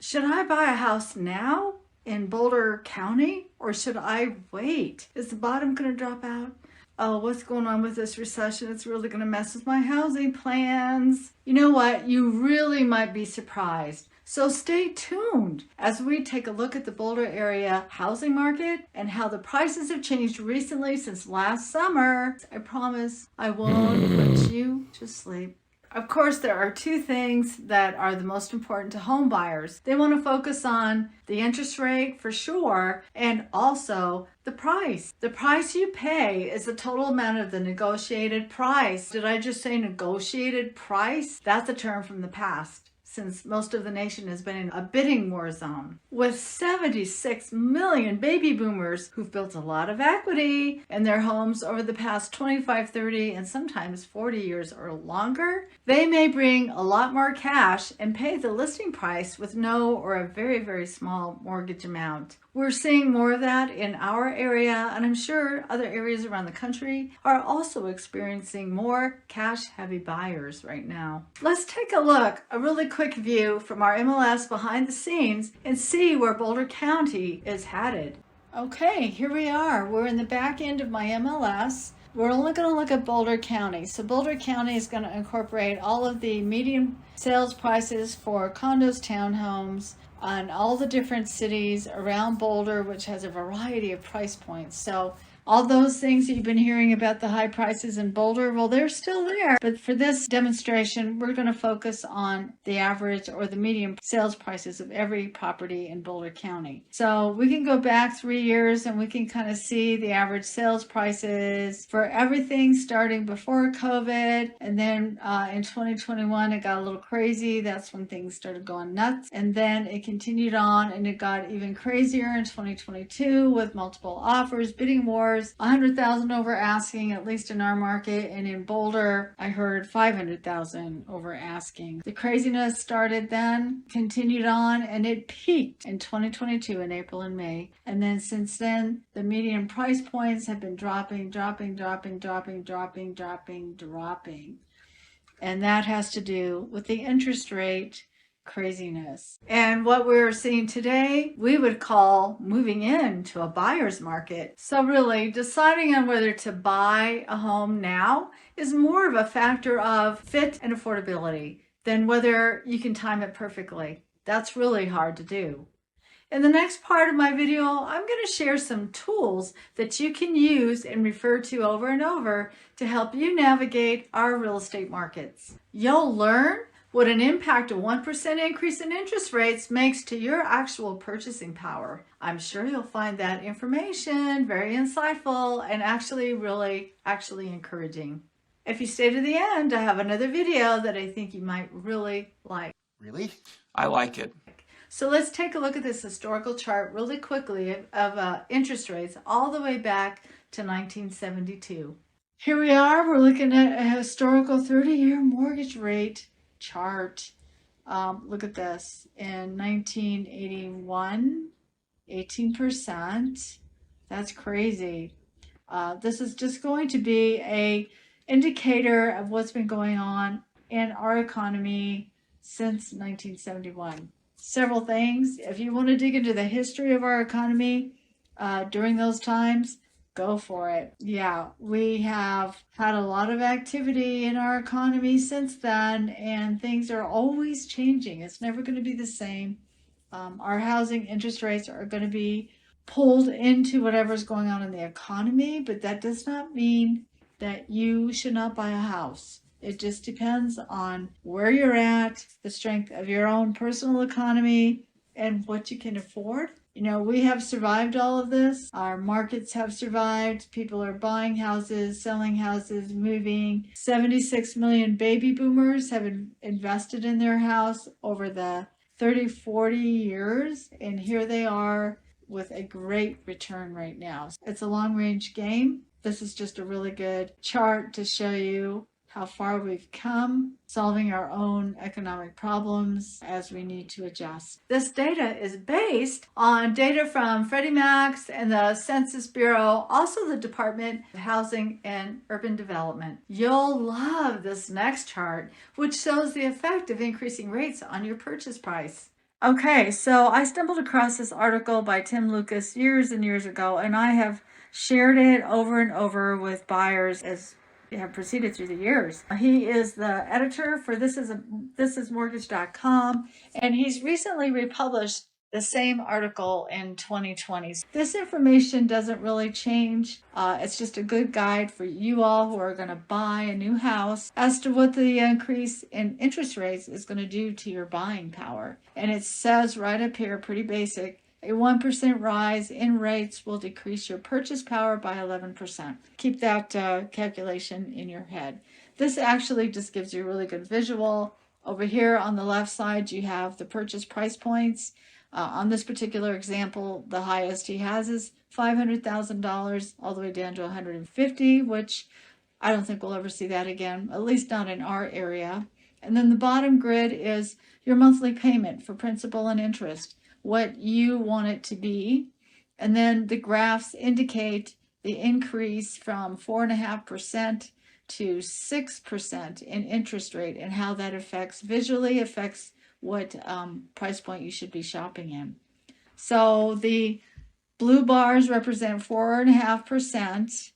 Should I buy a house now in Boulder County or should I wait? Is the bottom going to drop out? Oh, what's going on with this recession? It's really going to mess with my housing plans. You know what? You really might be surprised. So stay tuned as we take a look at the Boulder area housing market and how the prices have changed recently since last summer. I promise I won't put you to sleep. Of course, there are two things that are the most important to home buyers. They want to focus on the interest rate for sure, and also the price. The price you pay is the total amount of the negotiated price. Did I just say negotiated price? That's a term from the past, since most of the nation has been in a bidding war zone. With 76 million baby boomers who've built a lot of equity in their homes over the past 25, 30, and sometimes 40 years or longer, they may bring a lot more cash and pay the listing price with no or a very, very small mortgage amount. We're seeing more of that in our area, and I'm sure other areas around the country are also experiencing more cash-heavy buyers right now. Let's take a look, a really quick view from our MLS behind the scenes and see where Boulder County is headed. Okay, here we are. We're in the back end of my MLS. We're only going to look at Boulder County. So Boulder County is going to incorporate all of the median sales prices for condos, townhomes, on all the different cities around Boulder, which has a variety of price points. So all those things that you've been hearing about the high prices in Boulder, well, they're still there. But for this demonstration, we're going to focus on the average or the median sales prices of every property in Boulder County. So we can go back 3 years and we can kind of see the average sales prices for everything starting before COVID. And then in 2021, it got a little crazy. That's when things started going nuts. And then it continued on and it got even crazier in 2022 with multiple offers, bidding wars. 100,000 over asking, at least in our market, and in Boulder, I heard 500,000 over asking. The craziness started then, continued on, and it peaked in 2022 in April and May. And then since then, the median price points have been dropping. And that has to do with the interest rate craziness. And what we're seeing today, we would call moving into a buyer's market. So really deciding on whether to buy a home now is more of a factor of fit and affordability than whether you can time it perfectly. That's really hard to do. In the next part of my video, I'm going to share some tools that you can use and refer to over and over to help you navigate our real estate markets. You'll learn what an impact a 1% increase in interest rates makes to your actual purchasing power. I'm sure you'll find that information very insightful and really encouraging. If you stay to the end, I have another video that I think you might really like. Really? I like it. So let's take a look at this historical chart really quickly of interest rates all the way back to 1972. Here we are, we're looking at a historical 30-year mortgage rate chart. Look at this. In 1981, 18%. That's crazy. This is just going to be an indicator of what's been going on in our economy since 1971. Several things. If you want to dig into the history of our economy during those times, go for it. Yeah, we have had a lot of activity in our economy since then, and things are always changing. It's never going to be the same. Our housing interest rates are going to be pulled into whatever's going on in the economy, but that does not mean that you should not buy a house. It just depends on where you're at, the strength of your own personal economy, and what you can afford. You know, we have survived all of this. Our markets have survived. People are buying houses, selling houses, moving. 76 million baby boomers have invested in their house over the 30, 40 years. And here they are with a great return right now. It's a long-range game. This is just a really good chart to show you how far we've come, solving our own economic problems as we need to adjust. This data is based on data from Freddie Mac and the Census Bureau, also the Department of Housing and Urban Development. You'll love this next chart, which shows the effect of increasing rates on your purchase price. Okay, so I stumbled across this article by Tim Lucas years and years ago, and I have shared it over and over with buyers as we have proceeded through the years. He is the editor for thisismortgage.com, and he's recently republished the same article in 2020. This information doesn't really change. It's just a good guide for you all who are going to buy a new house as to what the increase in interest rates is going to do to your buying power. And it says right up here, pretty basic, a 1% rise in rates will decrease your purchase power by 11%. Keep that calculation in your head. This actually just gives you a really good visual. Over here on the left side, you have the purchase price points. On this particular example, the highest he has is $500,000 all the way down to 150, which I don't think we'll ever see that again, at least not in our area. And then the bottom grid is your monthly payment for principal and interest, what you want it to be. And then the graphs indicate the increase from 4.5% to 6% in interest rate and how that visually affects what price point you should be shopping in. So the blue bars represent 4.5%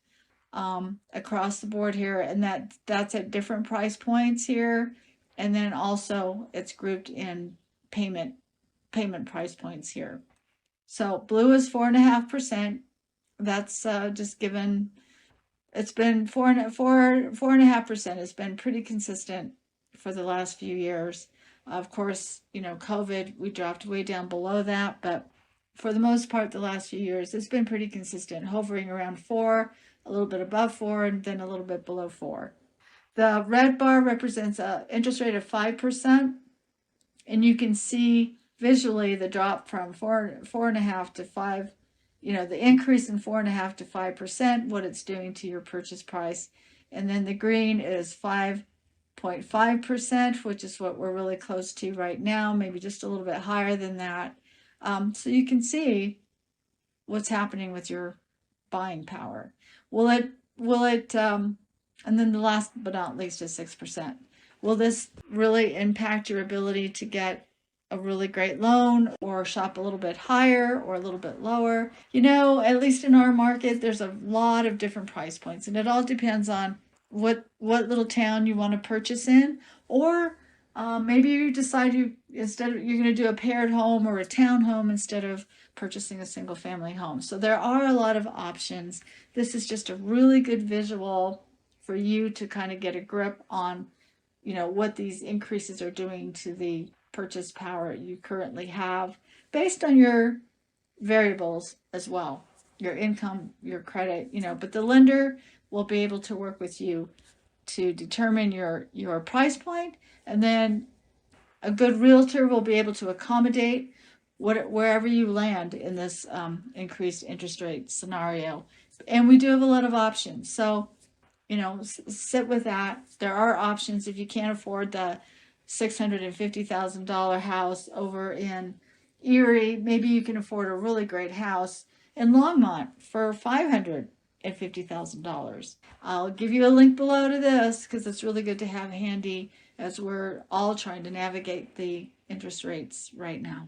across the board here, and that's at different price points here. And then also it's grouped in payment price points here. So blue is 4.5%. That's just given. It's been 4.5%. It's been pretty consistent for the last few years. Of course, COVID, we dropped way down below that, but for the most part, the last few years, it's been pretty consistent, hovering around 4, a little bit above 4, and then a little bit below 4. The red bar represents an interest rate of 5%, and you can see visually the drop from 4.5 to 5. The increase in 4.5 to 5%, what it's doing to your purchase price. And then the green is 5.5%, which is what we're really close to right now, maybe just a little bit higher than that. So you can see what's happening with your buying power. Will it, and then the last but not least is 6%. Will this really impact your ability to get a really great loan or shop a little bit higher or a little bit lower? At least in our market, there's a lot of different price points, and it all depends on what little town you want to purchase in, or maybe you decide you're going to do a paired home or a townhome instead of purchasing a single family home. So there are a lot of options. This is just a really good visual for you to kind of get a grip on, what these increases are doing to the purchase power you currently have based on your variables as well, your income, your credit, but the lender will be able to work with you to determine your price point, and then a good realtor will be able to accommodate wherever you land in this increased interest rate scenario. And we do have a lot of options, so sit with that. There are options if you can't afford the $650,000 house over in Erie. Maybe you can afford a really great house in Longmont for $550,000. I'll give you a link below to this because it's really good to have handy as we're all trying to navigate the interest rates right now.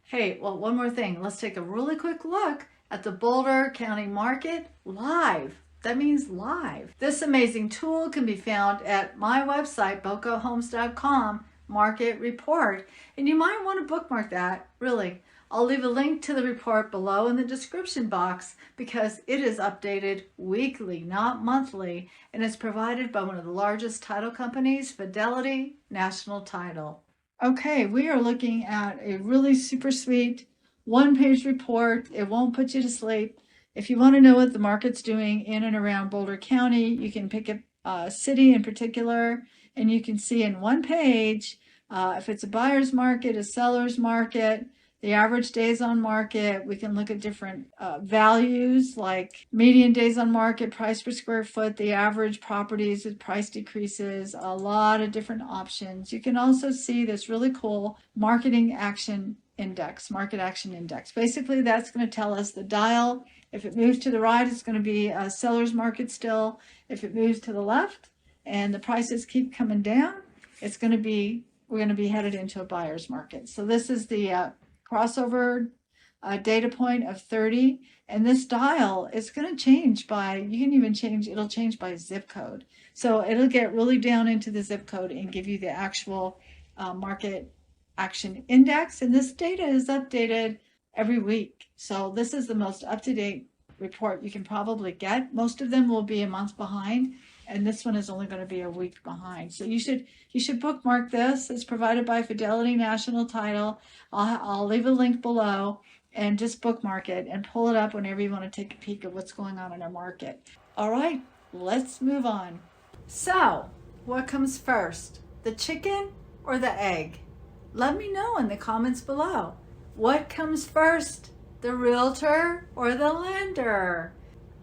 Hey, well, one more thing. Let's take a really quick look at the Boulder County market live. That means live. This amazing tool can be found at my website, bocohomes.com, Market Report. And you might want to bookmark that, really. I'll leave a link to the report below in the description box because it is updated weekly, not monthly, and it's provided by one of the largest title companies, Fidelity National Title. Okay, we are looking at a really super sweet one-page report. It won't put you to sleep. If you want to know what the market's doing in and around Boulder County, you can pick a city in particular, and you can see in one page if it's a buyer's market, a seller's market, the average days on market. We can look at different values like median days on market, price per square foot, the average properties with price decreases, a lot of different options. You can also see this really cool market action index. Basically, that's going to tell us the dial. If it moves to the right, it's going to be a seller's market still. If it moves to the left and the prices keep coming down, it's going to be we're going to be headed into a buyer's market. So this is the crossover data point of 30. And this dial is going to change by, you can even change, it'll change by zip code. So it'll get really down into the zip code and give you the actual market action index. And this data is updated every week. So this is the most up-to-date report you can probably get. Most of them will be a month behind, and this one is only going to be a week behind. So you should bookmark this. It's provided by Fidelity National Title. I'll leave a link below, and just bookmark it and pull it up whenever you want to take a peek at what's going on in our market. All right, let's move on. So, what comes first, the chicken or the egg? Let me know in the comments below. What comes first, the realtor or the lender?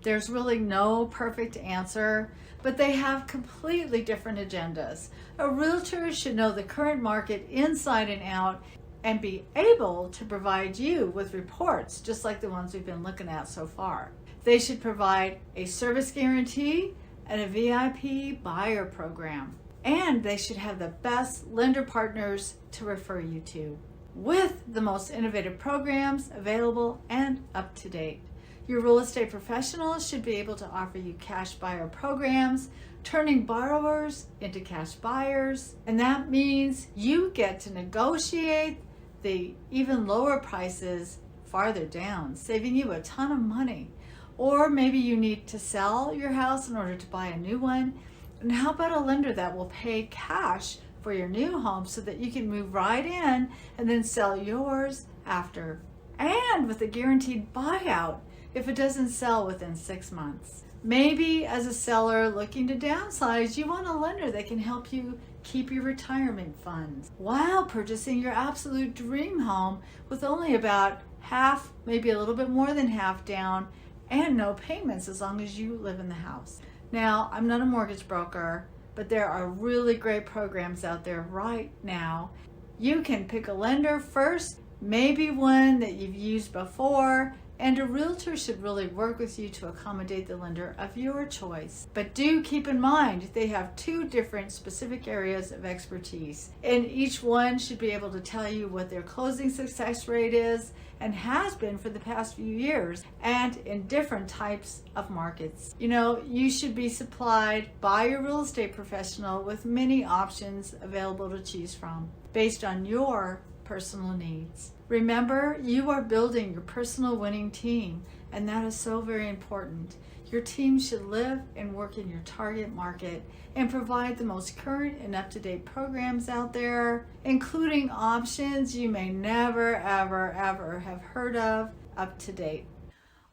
There's really no perfect answer, but they have completely different agendas. A realtor should know the current market inside and out and be able to provide you with reports just like the ones we've been looking at so far. They should provide a service guarantee and a VIP buyer program. And they should have the best lender partners to refer you to, with the most innovative programs available and up to date. Your real estate professionals should be able to offer you cash buyer programs, turning borrowers into cash buyers. And that means you get to negotiate the even lower prices farther down, saving you a ton of money. Or maybe you need to sell your house in order to buy a new one. And how about a lender that will pay cash for your new home so that you can move right in and then sell yours after? And with a guaranteed buyout if it doesn't sell within 6 months. Maybe as a seller looking to downsize, you want a lender that can help you keep your retirement funds while purchasing your absolute dream home with only about half, maybe a little bit more than half down, and no payments as long as you live in the house. Now, I'm not a mortgage broker, but there are really great programs out there right now. You can pick a lender first, maybe one that you've used before, and a realtor should really work with you to accommodate the lender of your choice. But do keep in mind, they have 2 different specific areas of expertise, and each one should be able to tell you what their closing success rate is and has been for the past few years, and in different types of markets. You know, you should be supplied by your real estate professional with many options available to choose from based on your personal needs. Remember, you are building your personal winning team, and that is so very important. Your team should live and work in your target market and provide the most current and up-to-date programs out there, including options you may never, ever, ever have heard of up to date.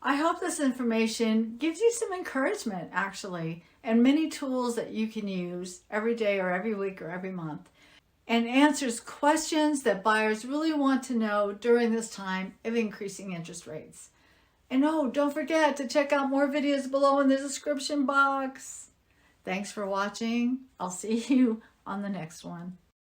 I hope this information gives you some encouragement, actually, and many tools that you can use every day or every week or every month, and answers questions that buyers really want to know during this time of increasing interest rates. And oh, don't forget to check out more videos below in the description box. Thanks for watching. I'll see you on the next one.